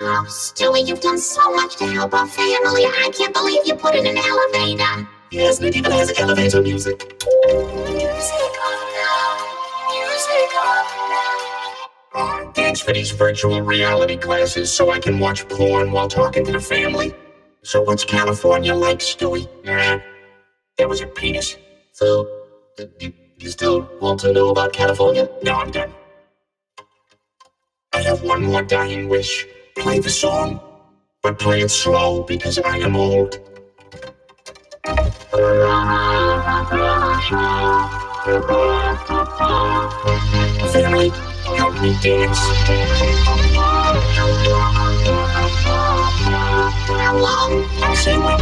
Oh, Stewie, you've done so much to help our family. I can't believe you put in an elevator. Yes, and it even has elevator music. Music of love. Music of love. Thanks for these virtual reality classes so I can watch porn while talking to the family. So what's California like, Stewie? There was a penis. So, you still want to know about California? No, I'm done. I have one more dying wish. Play the song, but play it slow because I am old. Family, help me dance. How long? I'll say when